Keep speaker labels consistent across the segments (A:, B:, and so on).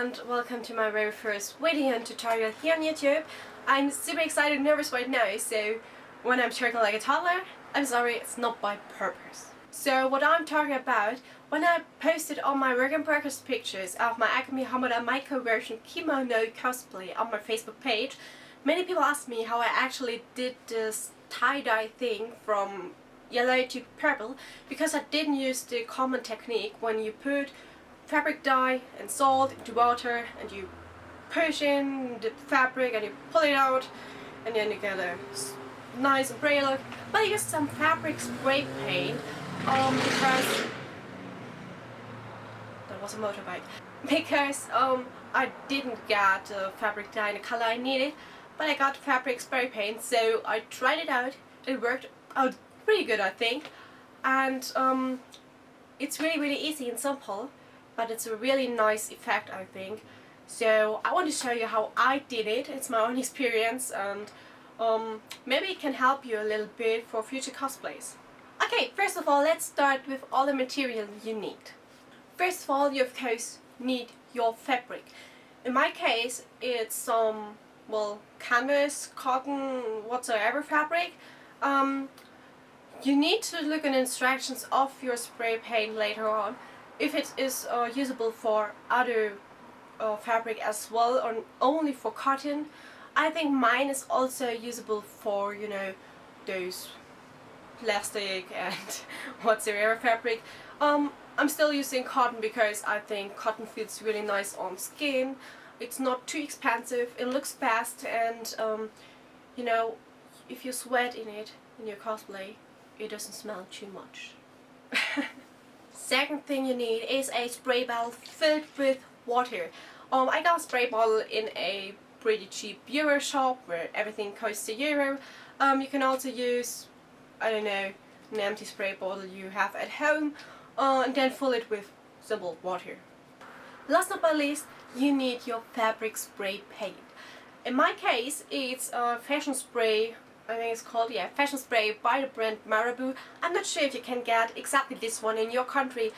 A: and welcome to my very first video tutorial here on YouTube. I'm super excited and nervous right now, so when I'm talking like a toddler, I'm sorry, it's not by purpose. So what I'm talking about, when I posted all my work in progress pictures of my Akemi Hamada micro version kimono cosplay on my Facebook page, many people asked me how I actually did this tie-dye thing from yellow to purple, because I didn't use the common technique when you put fabric dye and salt into water and you push in the fabric and you pull it out and then you get a nice spray look. But I used some fabric spray paint because that was a motorbike. Because I didn't get the fabric dye in the color I needed, but I got fabric spray paint, so I tried it out. It worked out pretty good, I think, and it's really easy and simple, but it's a really nice effect, I think. So I want to show you how I did it. It's my own experience, and maybe it can help you a little bit for future cosplays. Okay, first of all, let's start with all the material you need. First of all, you of course need your fabric. In my case, it's some, well, canvas, cotton, whatsoever fabric. You need to look at instructions of your spray paint later on if it is usable for other fabric as well, or only for cotton. I think mine is also usable for, you know, those plastic and whatsoever fabric. I'm still using cotton because I think cotton feels really nice on skin. It's not too expensive, it looks fast, and you know, if you sweat in it in your cosplay, it doesn't smell too much. Second thing you need is a spray bottle filled with water. I got a spray bottle in a pretty cheap euro shop where everything costs €1. You can also use, I don't know, an empty spray bottle you have at home, and then fill it with simple water. Last but not least, you need your fabric spray paint. In my case, it's a fashion spray. I think it's called, yeah, fashion spray by the brand Marabou. I'm not sure if you can get exactly this one in your country,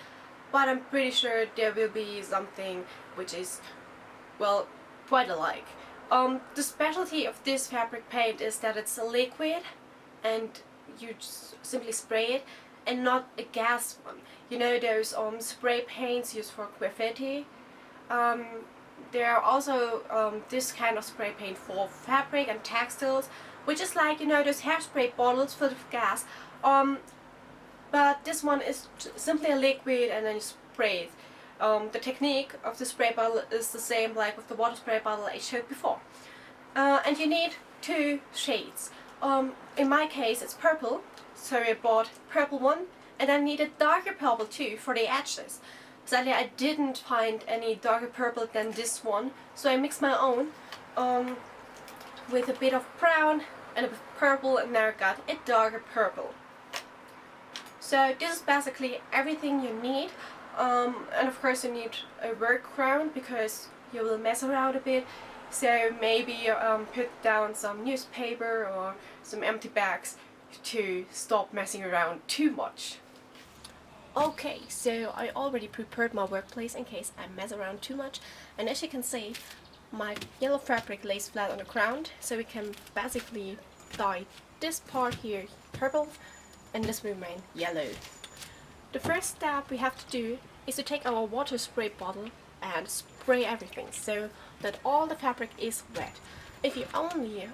A: but I'm pretty sure there will be something which is, well, quite alike. The specialty of this fabric paint is that it's a liquid and you just simply spray it, and not a gas one. You know those spray paints used for graffiti? There are also this kind of spray paint for fabric and textiles, which is like, you know, those hairspray bottles filled with gas. But this one is simply a liquid and then you spray it. The technique of the spray bottle is the same like with the water spray bottle I showed before. And you need two shades. In my case it's purple, so I bought purple one, and I needed darker purple too for the edges. Sadly, I didn't find any darker purple than this one, so I mixed my own with a bit of brown and a bit of purple, and now I got a darker purple. So this is basically everything you need, and of course you need a work crown because you will mess around a bit. So maybe put down some newspaper or some empty bags to stop messing around too much. Okay, so I already prepared my workplace in case I mess around too much, and as you can see, my yellow fabric lays flat on the ground, so we can basically dye this part here purple and this will remain yellow. The first step we have to do is to take our water spray bottle and spray everything so that all the fabric is wet. If you only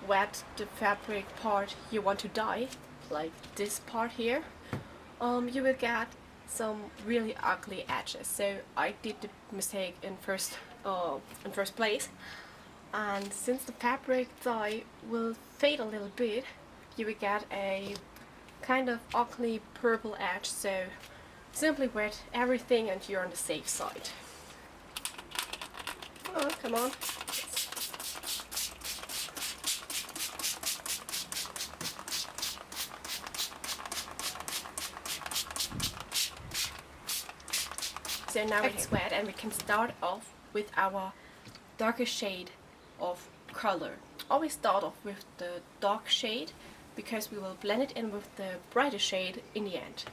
A: wet the fabric part you want to dye, like this part here, you will get some really ugly edges. So I did the mistake in first place, and since the fabric dye will fade a little bit, you will get a kind of ugly purple edge. So simply wet everything and you're on the safe side. Oh, come on. So now it's wet and we can start off with our darker shade of color. Always start off with the dark shade because we will blend it in with the brighter shade in the end.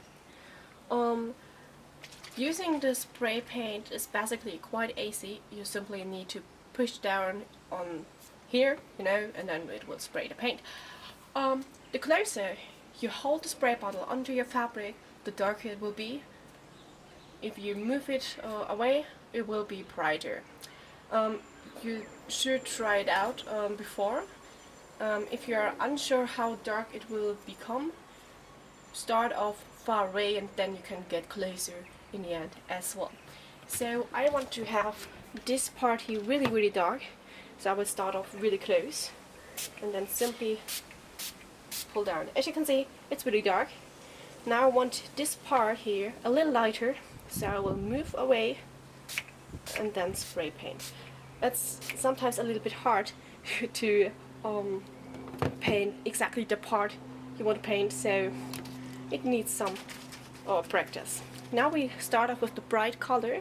A: Using the spray paint is basically quite easy. You simply need to push down on here, you know, and then it will spray the paint. The closer you hold the spray bottle onto your fabric, the darker it will be. If you move it away, it will be brighter. You should try it out before. If you are unsure how dark it will become, start off far away and then you can get closer in the end as well. So I want to have this part here really dark, so I will start off really close and then simply pull down. As you can see, it's really dark. Now I want this part here a little lighter, so I will move away and then spray paint. It's sometimes a little bit hard to paint exactly the part you want to paint, so it needs some practice. Now we start off with the bright color,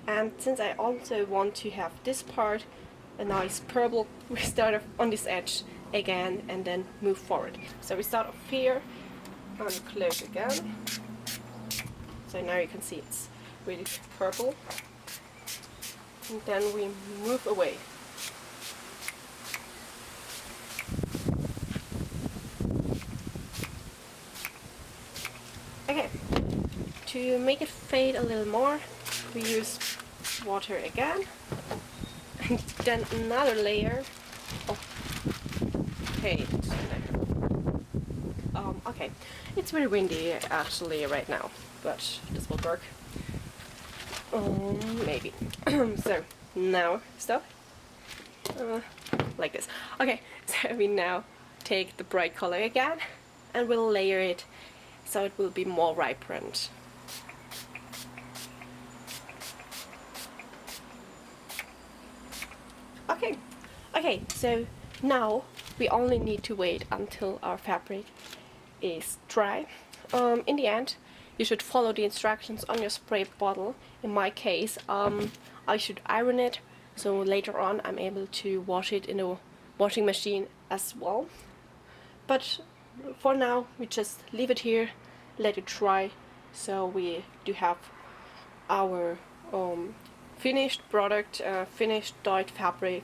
A: and since I also want to have this part a nice purple, we start off on this edge again and then move forward. So we start off here and close again. So now you can see it's really purple. And then we move away. Okay, to make it fade a little more, we use water again, and then another layer of paint. Okay, it's very windy actually right now, but this will work. Maybe. So now stop. Like this. Okay, so we now take the bright color again and we'll layer it so it will be more vibrant. Okay, so now we only need to wait until our fabric is dry. In the end, you should follow the instructions on your spray bottle. In my case, I should iron it, so later on I'm able to wash it in a washing machine as well. But for now, we just leave it here, let it dry, so we do have our finished product, finished dyed fabric,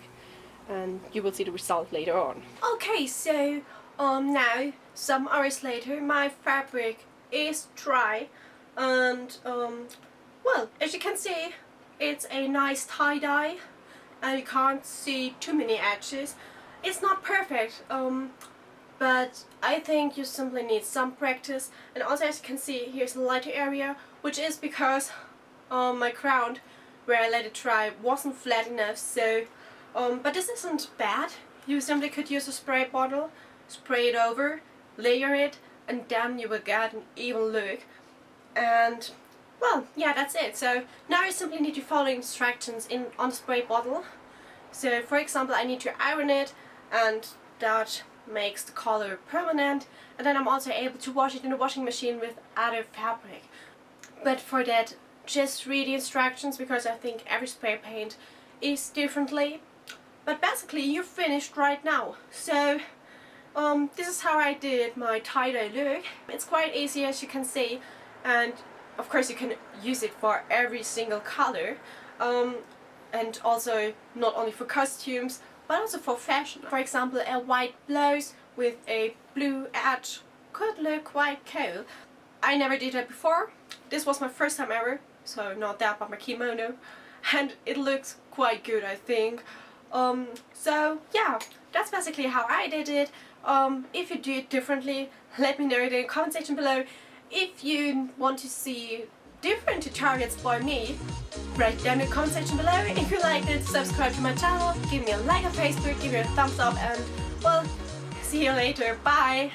A: and you will see the result later on. Okay, so now, some hours later, my fabric is dry, and well, as you can see, it's a nice tie-dye, and you can't see too many edges. It's not perfect, but I think you simply need some practice. And also, as you can see, here's a lighter area, which is because my ground where I let it dry wasn't flat enough. So but this isn't bad. You simply could use a spray bottle, spray it over, layer it, and then you will get an even look. And well, yeah, that's it. So now you simply need to follow instructions on the spray bottle. So for example, I need to iron it, and that makes the color permanent, and then I'm also able to wash it in the washing machine with other fabric. But for that, just read the instructions, because I think every spray paint is differently. But basically, you're finished right now. So this is how I did my tie-dye look. It's quite easy, as you can see, and of course you can use it for every single color, and also not only for costumes but also for fashion. For example, a white blouse with a blue edge could look quite cool. I never did that before. This was my first time ever, so not that but my kimono, and it looks quite good, I think. So yeah, that's basically how I did it. If you do it differently, let me know in the comment section below. If you want to see different tutorials by me, write down in the comment section below. If you liked it, subscribe to my channel, give me a like on Facebook, give me a thumbs up, and well, see you later. Bye!